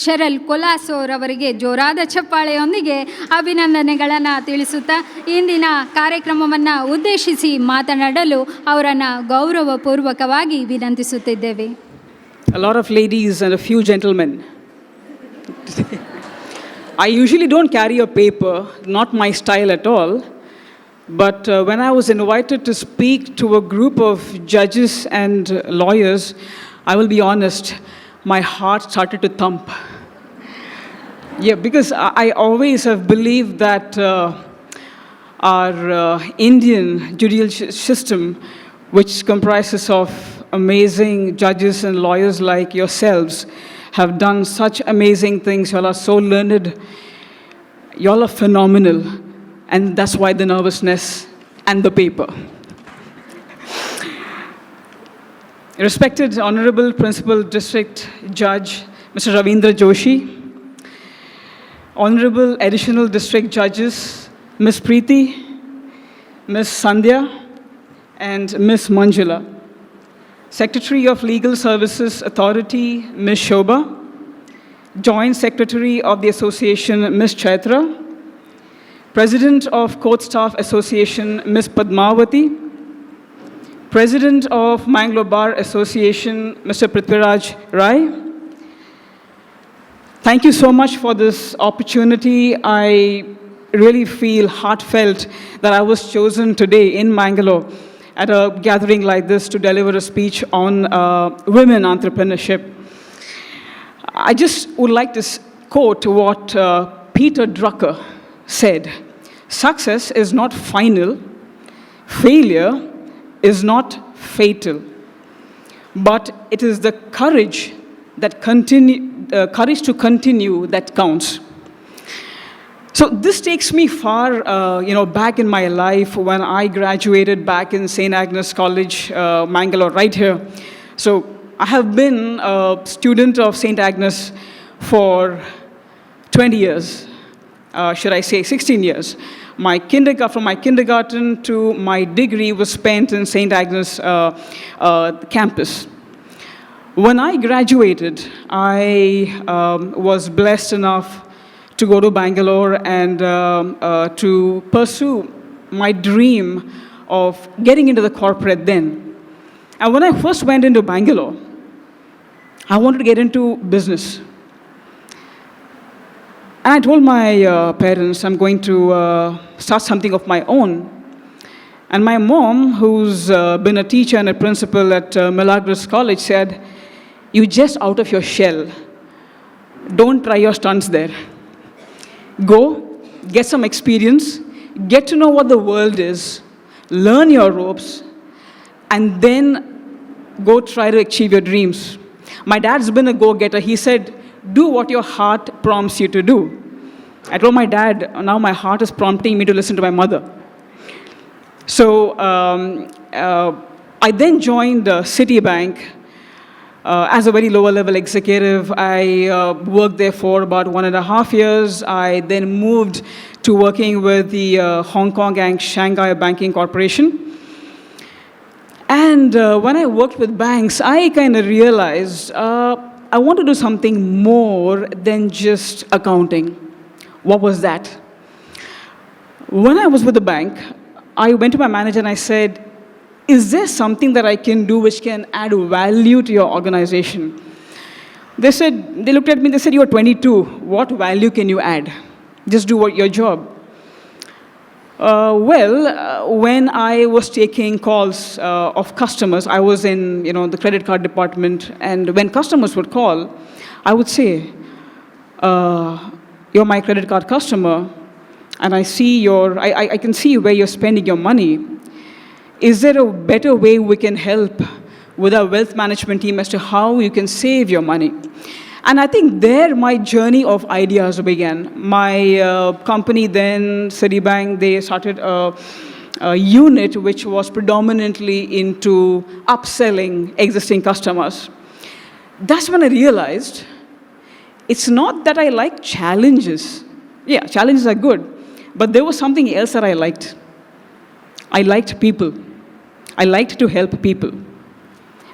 ಶೆರಲ್ ಕೊಲಾಸೋರವರಿಗೆ ಜೋರಾದ ಚಪ್ಪಾಳೆಯೊಂದಿಗೆ ಅಭಿನಂದನೆಗಳನ್ನು ತಿಳಿಸುತ್ತಾ ಇಂದಿನ ಕಾರ್ಯಕ್ರಮವನ್ನು ಉದ್ದೇಶಿಸಿ ಮಾತನಾಡಲು ಅವರನ್ನು ಗೌರವಪೂರ್ವಕವಾಗಿ ವಿನಂತಿಸುತ್ತಿದ್ದೇವೆ. A lot of ladies and a few gentlemen. I usually don't carry a paper, not my style at all. But when I was invited to speak to a group of judges and lawyers, I will be honest, my heart started to thump. Yeah, because I always have believed that our Indian judicial system, which comprises of amazing judges and lawyers like yourselves, have done such amazing things. You all are so learned. You all are phenomenal. And that's why the nervousness and the paper. Respected Honorable Principal District Judge, Mr. Ravindra Joshi, Honorable Additional District Judges, Ms. Preeti, Ms. Sandhya, and Ms. Manjula, Secretary of Legal Services Authority, Ms. Shobha, Joint Secretary of the Association, Ms. Chaitra, President of Court Staff Association, Ms. Padmavati, President of Mangalore Bar Association, Mr. Prithviraj Rai. Thank you so much for this opportunity. I really feel heartfelt that I was chosen today in Mangalore at a gathering like this to deliver a speech on women entrepreneurship. I just would like to quote what Peter Drucker said. Success is not final, failure is not fatal, but it is the courage to continue that counts. So this takes me far, back in my life when I graduated back in St. Agnes College, Mangalore, right here. So I have been a student of St. Agnes for 20 years. Should I say 16 years. From my kindergarten to my degree was spent in St. Agnes campus. When I graduated, I was blessed enough to go to Bangalore and to pursue my dream of getting into the corporate then. And when I first went into Bangalore, I wanted to get into business. And I told my parents I'm going to start something of my own. And my mom, who's been a teacher and a principal at Milagros College, said, "You're just out of your shell. Don't try your stunts there. Go, get some experience, get to know what the world is, learn your ropes, and then go try to achieve your dreams." My dad's been a go-getter. He said, "Do what your heart prompts you to do." I told my dad, now my heart is prompting me to listen to my mother. So I then joined Citibank as a very lower level executive. I worked there for about 1.5 years. I then moved to working with the Hong Kong and Shanghai Banking Corporation. And when I worked with banks, I kind of realized I want to do something more than just accounting. What was that? When I was with the bank, I went to my manager and I said, "Is there something that I can do which can add value to your organization?" They looked at me, they said, "You're 22. What value can you add? Just do your job." When I was taking calls of customers, I was in the credit card department, and when customers would call, I would say, "You're my credit card customer, and I can see where you're spending your money. Is there a better way we can help with our wealth management team as to how you can save your money?" And I think there my journey of ideas began. My company then, Citibank, they started a unit which was predominantly into upselling existing customers. That's when I realized it's not that I like challenges. Yeah, challenges are good, but there was something else that I liked. I liked people. I liked to help people.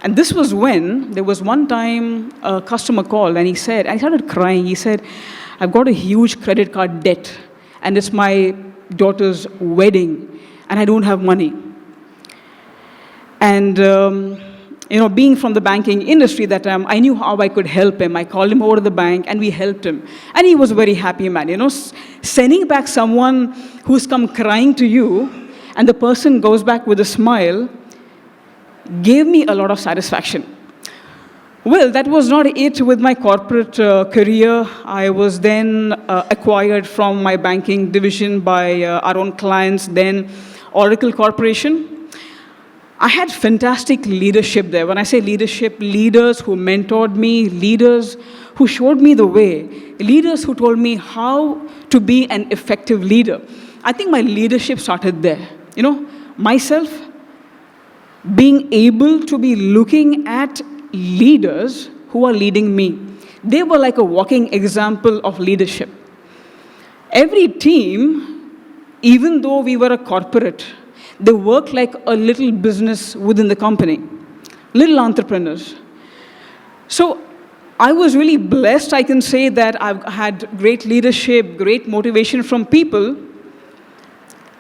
And this was when there was one time a customer called and he said, I started crying. He said, I've got a huge credit card debt and it's my daughter's wedding and I don't have money. And, being from the banking industry that time, I knew how I could help him. I called him over to the bank and we helped him. And he was a very happy man. Sending back someone who's come crying to you and the person goes back with a smile gave me a lot of satisfaction. Well, that was not it with my corporate career. I was then acquired from my banking division by our own clients, then Oracle Corporation. I had fantastic leadership there. When I say leadership, leaders who mentored me, leaders who showed me the way, leaders who told me how to be an effective leader. I think my leadership started there. Myself being able to be looking at leaders who are leading me. They were like a walking example of leadership. Every team, even though we were a corporate, they worked like a little business within the company, little entrepreneurs. So I was really blessed. I can say that I've had great leadership, great motivation from people.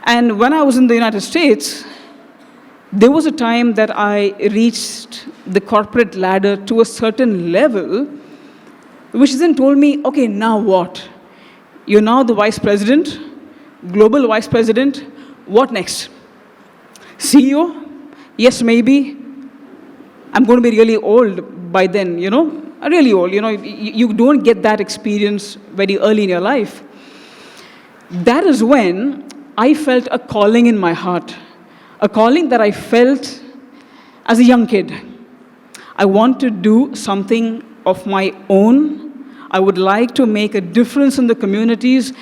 And when I was in the United States, there was a time that I reached the corporate ladder to a certain level, which then told me, okay, now what? You're now the vice president, global vice president. What next? CEO? Yes, maybe. I'm going to be really old by then, really old. You don't get that experience very early in your life. That is when I felt a calling in my heart. A calling that I felt as a young kid. I want to do something of my own. I would like to make a difference in the communities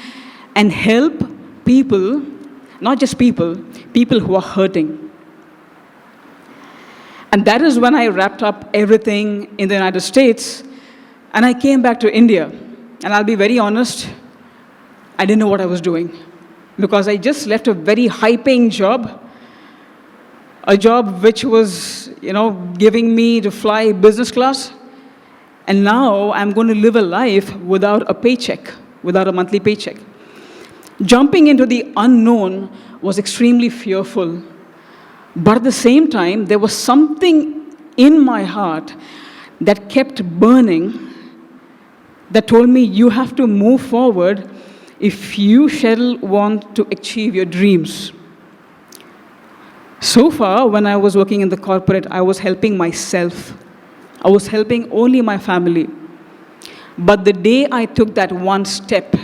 and help people, not just people who are hurting. And that is when I wrapped up everything in the United States and I came back to India. And I'll be very honest, I didn't know what I was doing because I just left a very high-paying job. A job which was, giving me to fly business class. And now I'm going to live a life without a paycheck, without a monthly paycheck. Jumping into the unknown was extremely fearful. But at the same time, there was something in my heart that kept burning, that told me, you have to move forward if you, SHERYL, want to achieve your dreams. So far, when I was working in the corporate, I was helping myself. I was helping only my family. But the day I took that one step,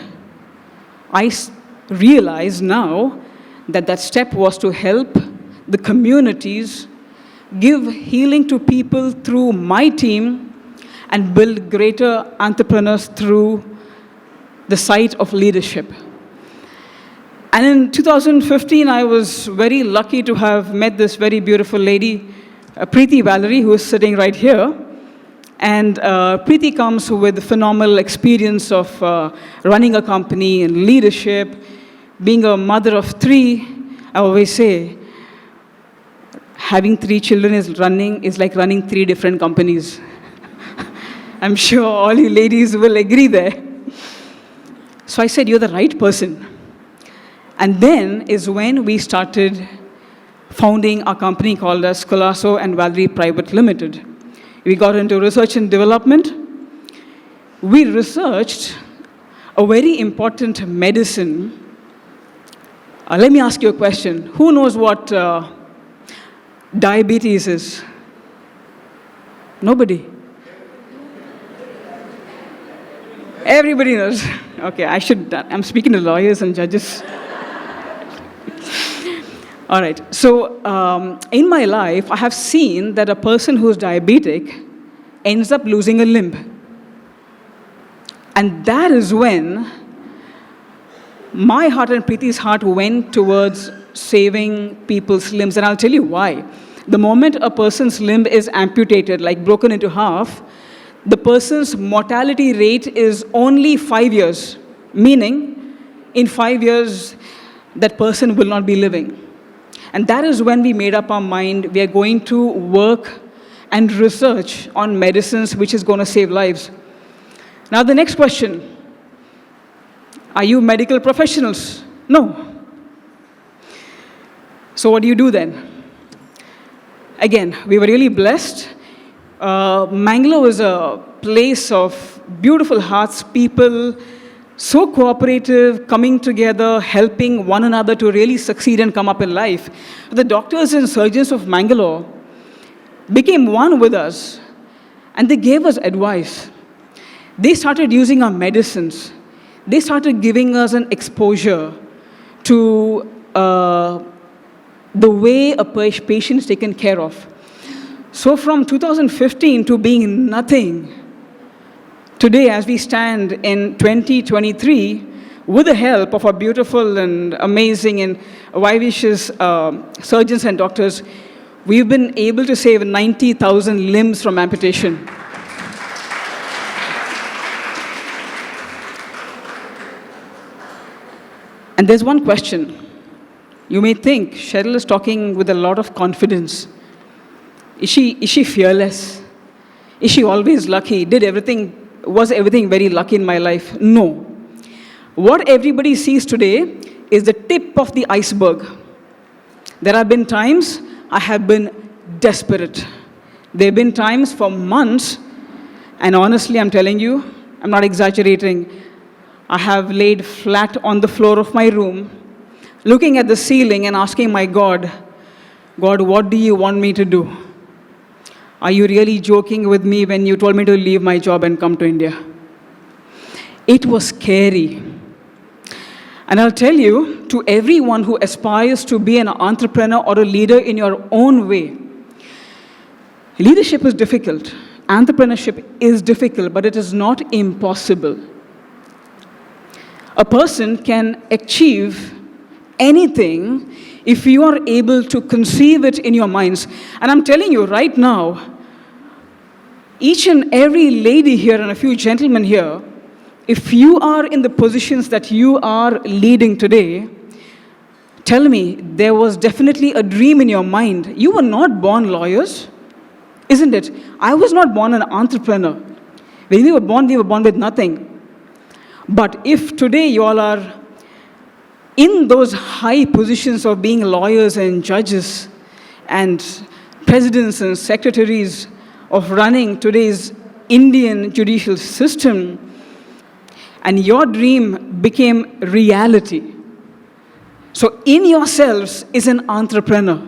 I realize now that that step was to help the communities, give healing to people through my team, and build greater entrepreneurs through the site of leadership. And in 2015, I was very lucky to have met this very beautiful lady, Preeti Valerie, who is sitting right here. And Preeti comes with phenomenal experience of running a company and leadership. Being a mother of 3, I always say, having 3 children is like running 3 different companies. I'm sure all you ladies will agree there. So I said, you're the right person. And then is when we started founding a company called as COLACO and Valerie Private Limited. We got into research and development. We researched a very important medicine. Let me ask you a question. Who knows what diabetes is? Nobody. Everybody knows. Okay, I'm speaking to lawyers and judges. All right, so in my life, I have seen that a person who's diabetic ends up losing a limb. And that is when my heart and Preeti's heart went towards saving people's limbs. And I'll tell you why. The moment a person's limb is amputated, like broken into half, the person's mortality rate is only 5 years, meaning in 5 years, that person will not be living. And that is when we made up our mind, we are going to work and research on medicines which is going to save lives. Now, the next question, are you medical professionals? No. So what do you do then? Again, we were really blessed. Mangalore is a place of beautiful hearts, people so cooperative, coming together, helping one another to really succeed and come up in life. The doctors and surgeons of Mangalore became one with us, and they gave us advice. They started using our medicines. They started giving us an exposure to the way a patient is taken care of. So from 2015 to being nothing, today as we stand in 2023, with the help of our beautiful and amazing and vivacious surgeons and doctors, we've been able to save 90,000 limbs from amputation. And there's one question. You may think SHERYL is talking with a lot of confidence. Is she fearless? Is she always lucky? Was everything very lucky in my life? No. What everybody sees today is the tip of the iceberg. There have been times I have been desperate. There have been times for months, and honestly, I'm telling you, I'm not exaggerating, I have laid flat on the floor of my room, looking at the ceiling and asking my God, what do you want me to do? Are you really joking with me when you told me to leave my job and come to India? It was scary. And I'll tell you, to everyone who aspires to be an entrepreneur or a leader in your own way, leadership is difficult. Entrepreneurship is difficult, but it is not impossible. A person can achieve anything if you are able to conceive it in your minds. And I'm telling you right now, each and every lady here and a few gentlemen here, if you are in the positions that you are leading today, tell me, there was definitely a dream in your mind. You were not born lawyers, isn't it? I was not born an entrepreneur. When we were born with nothing. But if today you all are in those high positions of being lawyers and judges and presidents and secretaries of running today's Indian judicial system, and your dream became reality. So in yourselves is an entrepreneur.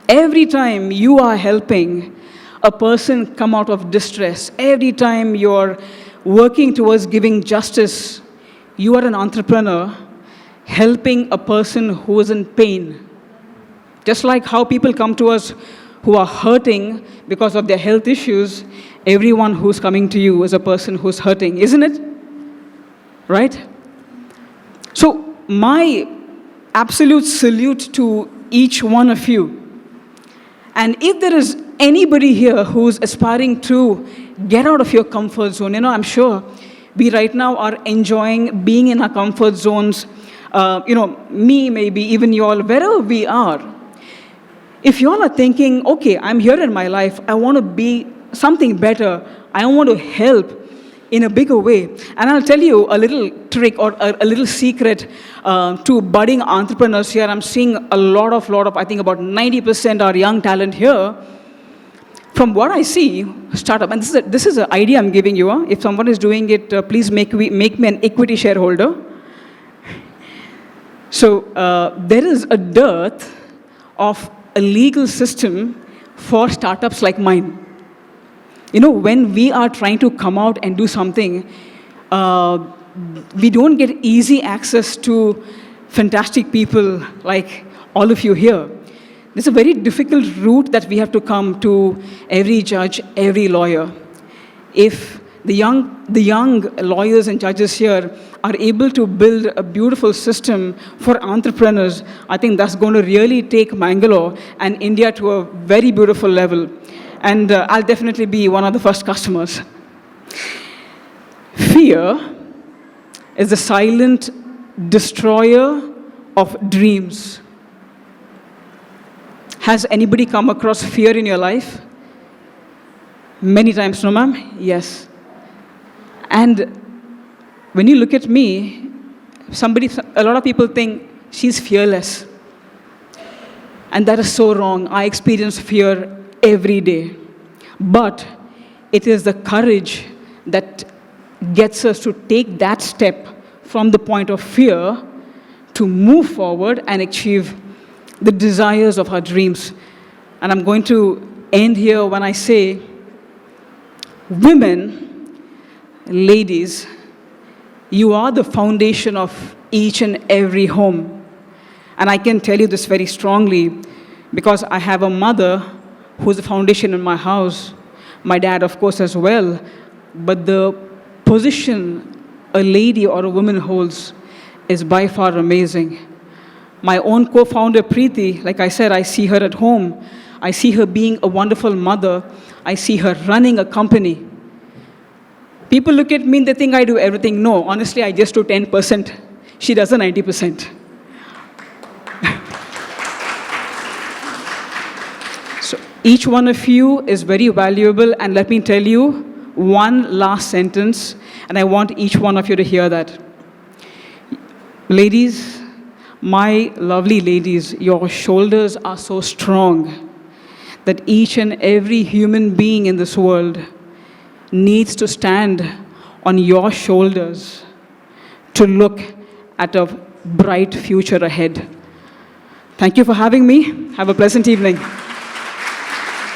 Every time you are helping a person come out of distress, every time you're working towards giving justice, you are an entrepreneur helping a person who is in pain. Just like how people come to us who are hurting because of their health issues, everyone who's coming to you is a person who's hurting, isn't it? Right? So my absolute salute to each one of you. And if there is anybody here who's aspiring to get out of your comfort zone, I'm sure we right now are enjoying being in our comfort zones. Me, maybe even you all, wherever we are. If you all are thinking, okay, I'm here in my life, I want to be something better, I want to help in a bigger way. And I'll tell you a little trick or a little secret to budding entrepreneurs here. I'm seeing a lot of, I think about 90% are young talent here. From what I see, startup, and this is an idea I'm giving you. If someone is doing it, please make me an equity shareholder. So there is a dearth of a legal system for startups like mine. When we are trying to come out and do something, we don't get easy access to fantastic people like all of you here. It's a very difficult route that we have to come to every judge, every lawyer. If the young lawyers and judges here are able to build a beautiful system for entrepreneurs, I think that's going to really take Mangalore and India to a very beautiful level. And I'll definitely be one of the first customers. Fear is the silent destroyer of dreams. Has anybody come across fear in your life? Many times, no, ma'am? Yes. And when you look at me, a lot of people think she's fearless. And that is so wrong. I experience fear every day. But it is the courage that gets us to take that step from the point of fear to move forward and achieve the desires of our dreams. And I'm going to end here when I say, women, ladies, you are the foundation of each and every home. And I can tell you this very strongly because I have a mother who's the foundation in my house, my dad, of course, as well. But the position a lady or a woman holds is by far amazing. My own co-founder, Preeti, like I said, I see her at home. I see her being a wonderful mother. I see her running a company. People look at me and they think I do everything. No, honestly, I just do 10%. She does the 90%. So each one of you is very valuable, and let me tell you one last sentence, and I want each one of you to hear that. Ladies, my lovely ladies, your shoulders are so strong that each and every human being in this world needs to stand on your shoulders to look at a bright future ahead. Thank you for having me. Have a pleasant evening.